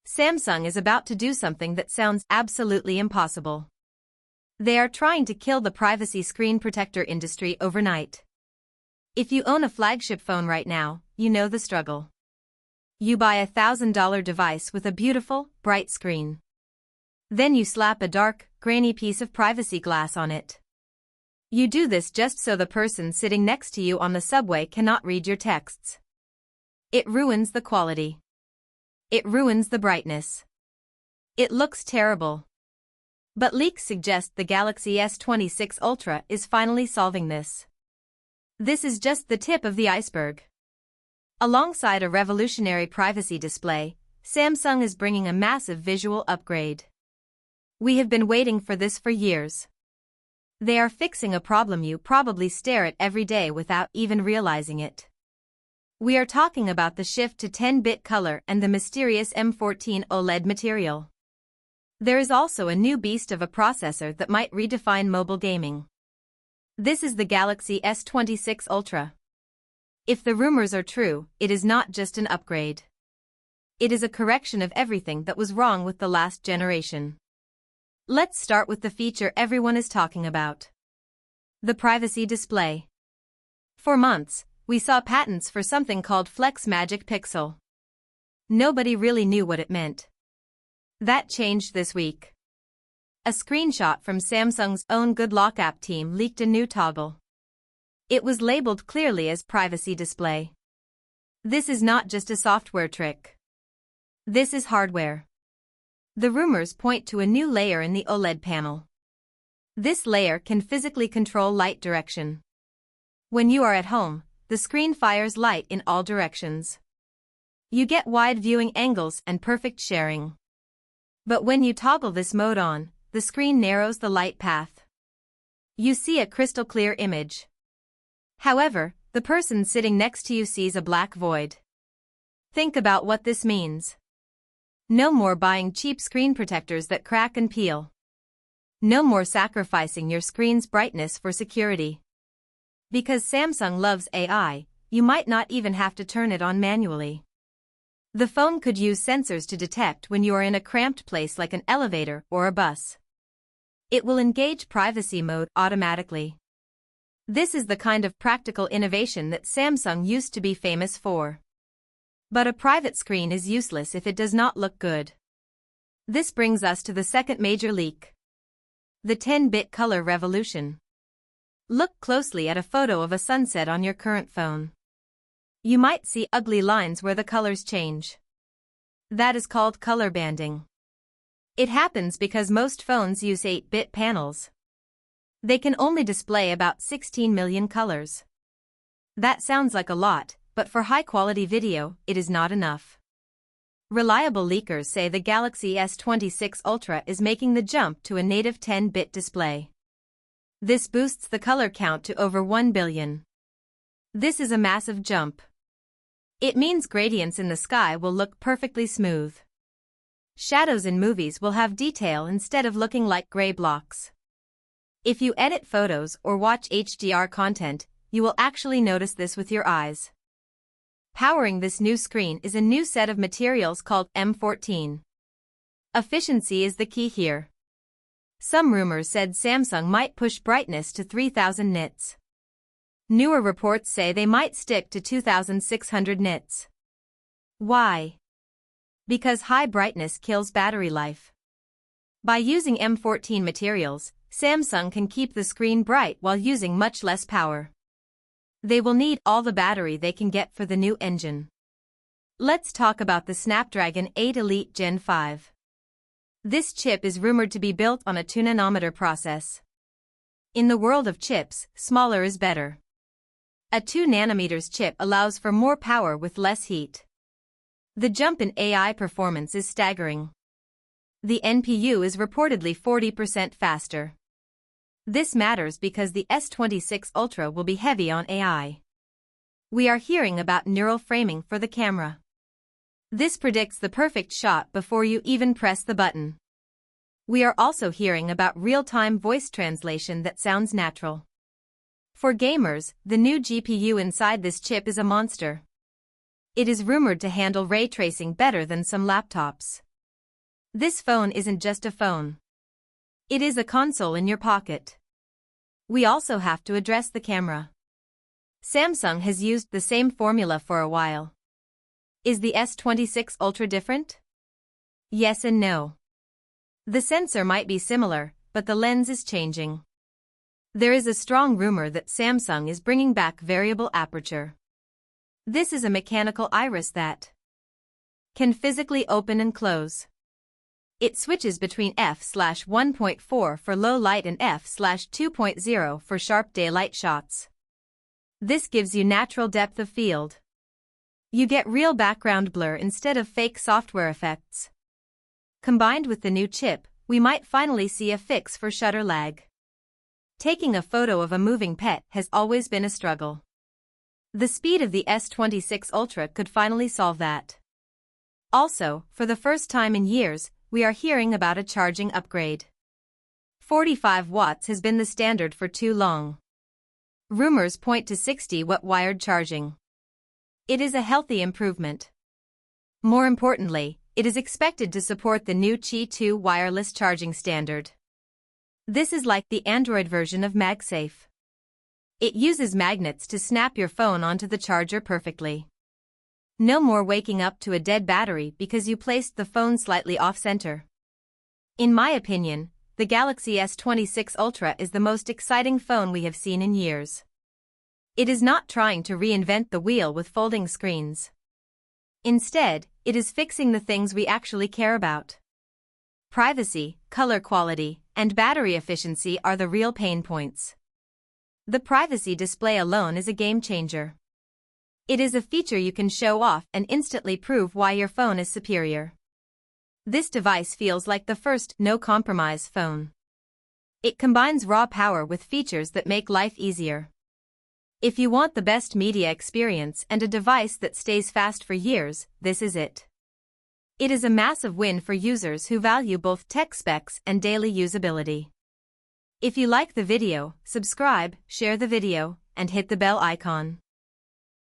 Samsung is about to do something that sounds absolutely impossible. They are trying to kill the privacy screen protector industry overnight. If you own a flagship phone right now, you know the struggle. You buy a $1,000 device with a beautiful, bright screen. Then you slap a dark, grainy piece of privacy glass on it. You do this just so the person sitting next to you on the subway cannot read your texts. It ruins the quality. It ruins the brightness. It looks terrible. But leaks suggest the Galaxy S26 Ultra is finally solving this. This is just the tip of the iceberg. Alongside a revolutionary privacy display, Samsung is bringing a massive visual upgrade. We have been waiting for this for years. They are fixing a problem you probably stare at every day without even realizing it. We are talking about the shift to 10-bit color and the mysterious M14 OLED material. There is also a new beast of a processor that might redefine mobile gaming. This is the Galaxy S26 Ultra. If the rumors are true, it is not just an upgrade. It is a correction of everything that was wrong with the last generation. Let's start with the feature everyone is talking about. The privacy display. For months, we saw patents for something called Flex Magic Pixel. Nobody really knew what it meant. That changed this week. A screenshot from Samsung's own Good Lock app team leaked a new toggle. It was labeled clearly as privacy display. This is not just a software trick. This is hardware. The rumors point to a new layer in the OLED panel. This layer can physically control light direction. When you are at home, the screen fires light in all directions. You get wide viewing angles and perfect sharing. But when you toggle this mode on, the screen narrows the light path. You see a crystal clear image. However, the person sitting next to you sees a black void. Think about what this means. No more buying cheap screen protectors that crack and peel. No more sacrificing your screen's brightness for security. Because Samsung loves AI, you might not even have to turn it on manually. The phone could use sensors to detect when you are in a cramped place like an elevator or a bus. It will engage privacy mode automatically. This is the kind of practical innovation that Samsung used to be famous for. But a private screen is useless if it does not look good. This brings us to the second major leak. The 10-bit color revolution. Look closely at a photo of a sunset on your current phone. You might see ugly lines where the colors change. That is called color banding. It happens because most phones use 8-bit panels. They can only display about 16 million colors. That sounds like a lot, but for high-quality video, it is not enough. Reliable leakers say the Galaxy S26 Ultra is making the jump to a native 10-bit display. This boosts the color count to over 1 billion. This is a massive jump. It means gradients in the sky will look perfectly smooth. Shadows in movies will have detail instead of looking like gray blocks. If you edit photos or watch HDR content, you will actually notice this with your eyes. Powering this new screen is a new set of materials called M14. Efficiency is the key here. Some rumors said Samsung might push brightness to 3000 nits. Newer reports say they might stick to 2600 nits. Why? Because high brightness kills battery life. By using M14 materials, Samsung can keep the screen bright while using much less power. They will need all the battery they can get for the new engine. Let's talk about the Snapdragon 8 Elite Gen 5. This chip is rumored to be built on a 2nm process. In the world of chips, smaller is better. A 2nm chip allows for more power with less heat. The jump in AI performance is staggering. The NPU is reportedly 40% faster. This matters because the S26 Ultra will be heavy on AI. We are hearing about neural framing for the camera. This predicts the perfect shot before you even press the button. We are also hearing about real-time voice translation that sounds natural. For gamers, the new GPU inside this chip is a monster. It is rumored to handle ray tracing better than some laptops. This phone isn't just a phone. It is a console in your pocket. We also have to address the camera. Samsung has used the same formula for a while. Is the S26 Ultra different? Yes and no. The sensor might be similar, but the lens is changing. There is a strong rumor that Samsung is bringing back variable aperture. This is a mechanical iris that can physically open and close. It switches between f/1.4 for low light and f/2.0 for sharp daylight shots. This gives you natural depth of field. You get real background blur instead of fake software effects. Combined with the new chip, we might finally see a fix for shutter lag. Taking a photo of a moving pet has always been a struggle. The speed of the S26 Ultra could finally solve that. Also, for the first time in years, we are hearing about a charging upgrade. 45 watts has been the standard for too long. Rumors point to 60-watt wired charging. It is a healthy improvement. More importantly, it is expected to support the new Qi 2 wireless charging standard. This is like the Android version of MagSafe. It uses magnets to snap your phone onto the charger perfectly. No more waking up to a dead battery because you placed the phone slightly off-center. In my opinion, the Galaxy S26 Ultra is the most exciting phone we have seen in years. It is not trying to reinvent the wheel with folding screens. Instead, it is fixing the things we actually care about. Privacy, color quality, and battery efficiency are the real pain points. The privacy display alone is a game changer. It is a feature you can show off and instantly prove why your phone is superior. This device feels like the first no-compromise phone. It combines raw power with features that make life easier. If you want the best media experience and a device that stays fast for years, this is it. It is a massive win for users who value both tech specs and daily usability. If you like the video, subscribe, share the video, and hit the bell icon.